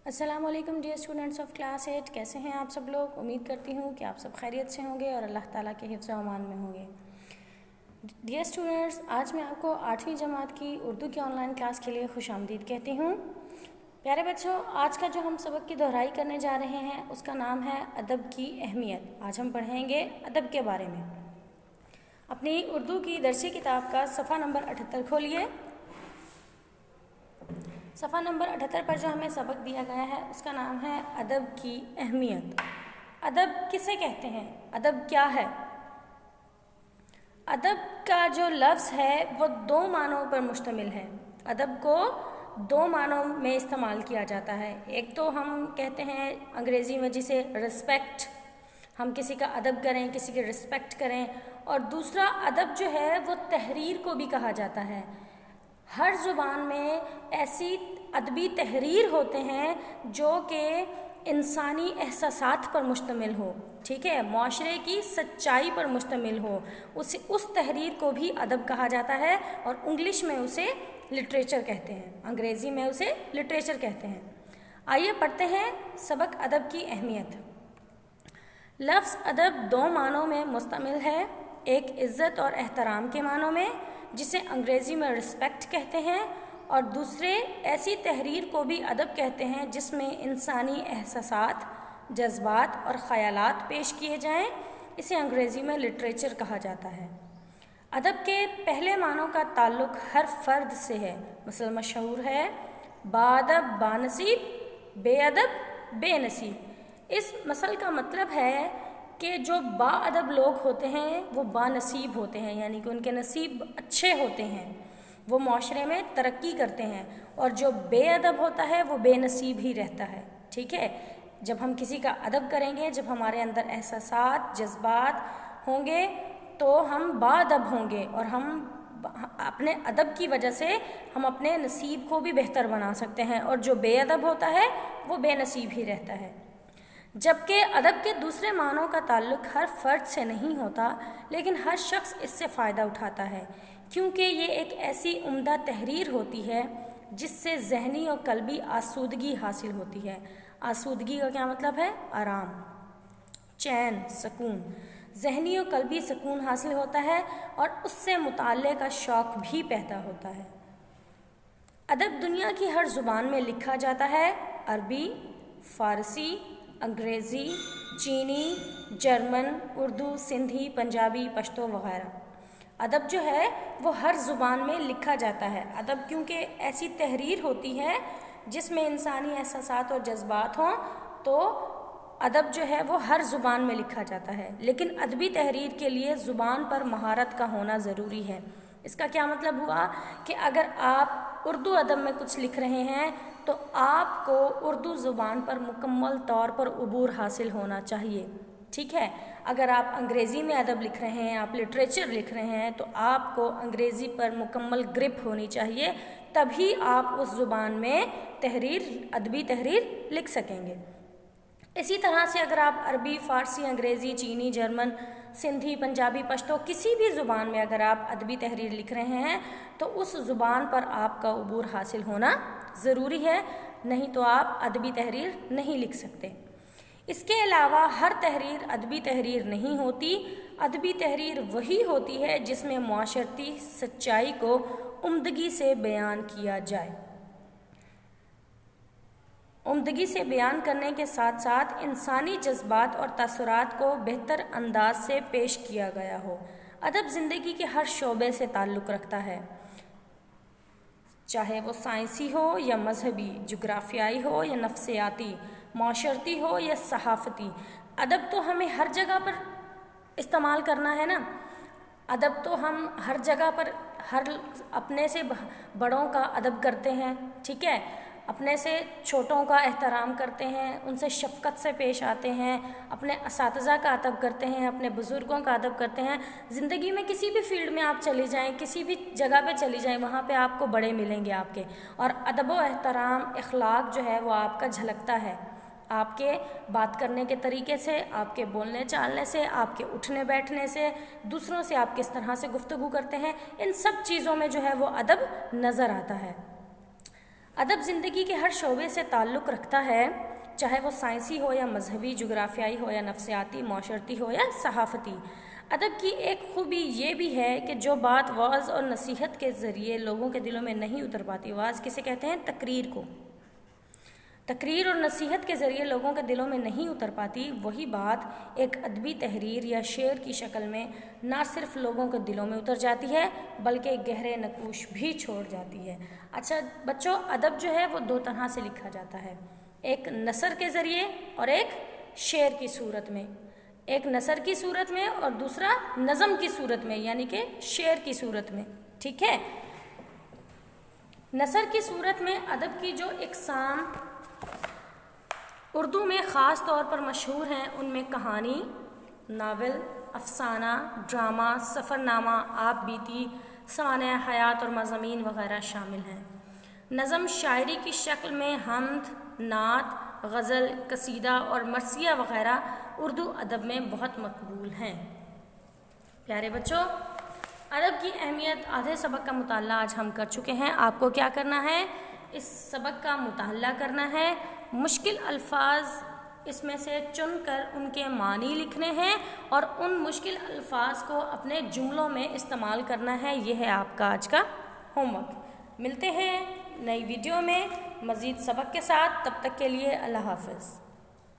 अस्सलाम वालेकुम dear students of class 8। कैसे हैं आप सब लोग। उम्मीद करती हूँ कि आप सब खैरियत से होंगे और अल्लाह ताला के हिफ्ज़ व अमान में होंगे। डियर स्टूडेंट्स, आज मैं आपको 8वीं जमात की उर्दू की ऑनलाइन क्लास के लिए खुशामदीद कहती हूँ। प्यारे बच्चों, आज का जो हम सबक की दोहराई करने जा रहे हैं उसका नाम है अदब की अहमियत। आज हम पढ़ेंगे अदब के बारे में। अपनी उर्दू की दरसी किताब का सफ़ा नंबर 78 खोलिए। सफ़ा नंबर 78 पर जो हमें सबक दिया गया है उसका नाम है अदब की अहमियत। अदब किसे कहते हैं, अदब क्या है। अदब का जो लफ्ज़ है वो दो मानों पर मुश्तमिल है। अदब को दो मानों में इस्तेमाल किया जाता है। एक तो हम कहते हैं अंग्रेज़ी में जिसे रिस्पेक्ट, हम किसी का अदब करें, किसी की रिस्पेक्ट करें। और दूसरा अदब जो है वो तहरीर को भी कहा जाता है। हर ज़ुबान में ऐसी अदबी तहरीर होते हैं जो कि इंसानी एहसासात पर मुश्तमिल हो, ठीक है, माशरे की सच्चाई पर मुश्तमिल हो। उस तहरीर को भी अदब कहा जाता है और इंग्लिश में उसे लिटरेचर कहते हैं, अंग्रेज़ी में उसे लिटरेचर कहते हैं। आइए पढ़ते हैं सबक अदब की अहमियत। लफ्ज़ अदब दो मानों में मुश्तमिल है। एक इज़्ज़त और एहतराम के मानों में, जिसे अंग्रेज़ी में रिस्पेक्ट कहते हैं, और दूसरे ऐसी तहरीर को भी अदब कहते हैं जिसमें इंसानी एहसासात, जज्बात और ख़यालात पेश किए जाएं। इसे अंग्रेज़ी में लिटरेचर कहा जाता है। अदब के पहले मानों का ताल्लुक़ हर फ़र्द से है। मसल मशहूर है, बाअदब बानसीब, बेअदब बेनसीब। इस मसल का मतलब है कि जो बाअदब लोग होते हैं वो बानसीब होते हैं, यानी कि उनके नसीब अच्छे होते हैं, वो माशरे में तरक्की करते हैं। और जो बेअदब होता है वो बेनसीब ही रहता है, ठीक है। जब हम किसी का अदब करेंगे, जब हमारे अंदर एहसासात, जज्बात होंगे तो हम बाअदब होंगे और हम अपने अदब की वजह से हम अपने नसीब को भी बेहतर बना सकते हैं। और जो बेअदब होता है वो बेनसीब ही रहता है। जबकि अदब के दूसरे मानों का ताल्लुक़ हर फ़र्द से नहीं होता, लेकिन हर शख्स इससे फ़ायदा उठाता है, क्योंकि ये एक ऐसी उम्दा तहरीर होती है जिससे ज़हनी और क़ल्बी आसूदगी हासिल होती है। आसूदगी का क्या मतलब है, आराम, चैन, सुकून। ज़हनी और क़ल्बी सुकून हासिल होता है और उससे मुताले का शौक़ भी पैदा होता है। अदब दुनिया की हर ज़ुबान में लिखा जाता है। अरबी, फ़ारसी, अंग्रेज़ी, चीनी, जर्मन, उर्दू, सिंधी, पंजाबी, पश्तो वगैरह। अदब जो है वो हर ज़ुबान में लिखा जाता है। अदब क्योंकि ऐसी तहरीर होती है जिसमें इंसानी एहसासात और जज्बात हों, तो अदब जो है वो हर ज़ुबान में लिखा जाता है। लेकिन अदबी तहरीर के लिए ज़ुबान पर महारत का होना ज़रूरी है। इसका क्या मतलब हुआ कि अगर आप उर्दू अदब में कुछ लिख रहे हैं तो आपको उर्दू ज़ुबान पर मुकम्मल तौर पर उबूर हासिल होना चाहिए, ठीक है। अगर आप अंग्रेज़ी में अदब लिख रहे हैं, आप लिटरेचर लिख रहे हैं, तो आपको अंग्रेज़ी पर मुकम्मल ग्रिप होनी चाहिए, तभी आप उस ज़ुबान में तहरीर, अदबी तहरीर लिख सकेंगे। इसी तरह से अगर आप अरबी, फ़ारसी, अंग्रेज़ी, चीनी, जर्मन, सिंधी, पंजाबी, पश्तो किसी भी ज़ुबान में अगर आप अदबी तहरीर लिख रहे हैं तो उस ज़ुबान पर आपका उबूर हासिल होना ज़रूरी है, नहीं तो आप अदबी तहरीर नहीं लिख सकते। इसके अलावा हर तहरीर अदबी तहरीर नहीं होती। अदबी तहरीर वही होती है जिसमें माशरती सच्चाई को उम्दगी से बयान किया जाए। उम्दगी से बयान करने के साथ साथ इंसानी जज्बात और तासुरात को बेहतर अंदाज से पेश किया गया हो। अदब ज़िंदगी के हर शोबे से ताल्लुक़ रखता है, चाहे वो साइंसी हो या मजहबी, जुग्राफियाई हो या नफ्सियाती, माशरती हो या सहाफ़ती। अदब तो हमें हर जगह पर इस्तेमाल करना है ना। अदब तो हम हर जगह पर, हर अपने से बड़ों का अदब करते हैं, ठीक है, अपने से छोटों का एहतराम करते हैं, उनसे शफ़क़त से पेश आते हैं, अपने असातिज़ा का अदब करते हैं, अपने बुज़ुर्गों का अदब करते हैं। ज़िंदगी में किसी भी फील्ड में आप चली जाएं, किसी भी जगह पे चली जाएं, वहाँ पे आपको बड़े मिलेंगे आपके। और अदब व एहतराम, इख़लाक़ जो है वो आपका झलकता है आपके बात करने के तरीके से, आपके बोलने चालने से, आपके उठने बैठने से, दूसरों से आप किस तरह से गुफ्तगू करते हैं, इन सब चीज़ों में जो है वो अदब नज़र आता है। ادب زندگی کے ہر شعبے سے تعلق رکھتا ہے، چاہے وہ سائنسی ہو یا مذہبی، جغرافیائی ہو یا نفسیاتی، معاشرتی ہو یا صحافتی۔ ادب کی ایک خوبی یہ بھی ہے کہ جو بات وعظ اور نصیحت کے ذریعے لوگوں کے دلوں میں نہیں اتر پاتی، وعظ کسے کہتے ہیں؟ تقریر کو، تقریر اور نصیحت کے ذریعے لوگوں کے دلوں میں نہیں اتر پاتی، وہی بات ایک ادبی تحریر یا شعر کی شکل میں نہ صرف لوگوں کے دلوں میں اتر جاتی ہے بلکہ گہرے نقوش بھی چھوڑ جاتی ہے۔ اچھا بچوں، ادب جو ہے وہ دو طرح سے لکھا جاتا ہے، ایک نثر کے ذریعے اور ایک شعر کی صورت میں، ایک نثر کی صورت میں اور دوسرا نظم کی صورت میں، یعنی کہ شعر کی صورت میں، ٹھیک ہے۔ نثر کی صورت میں ادب کی جو اقسام اردو میں خاص طور پر مشہور ہیں، ان میں کہانی، ناول، افسانہ، ڈرامہ، سفر نامہ، آپ بیتی، سوانح حیات اور مضامین وغیرہ شامل ہیں۔ نظم شاعری کی شکل میں حمد، نعت، غزل، قصیدہ اور مرثیہ وغیرہ اردو ادب میں بہت مقبول ہیں۔ پیارے بچوں، ادب کی اہمیت آدھے سبق کا مطالعہ آج ہم کر چکے ہیں۔ آپ کو کیا کرنا ہے؟ اس سبق کا مطالعہ کرنا ہے، مشکل الفاظ اس میں سے چن کر ان کے معنی لکھنے ہیں اور ان مشکل الفاظ کو اپنے جملوں میں استعمال کرنا ہے۔ یہ ہے آپ کا آج کا ہوم ورک۔ ملتے ہیں نئی ویڈیو میں مزید سبق کے ساتھ، تب تک کے لیے اللہ حافظ۔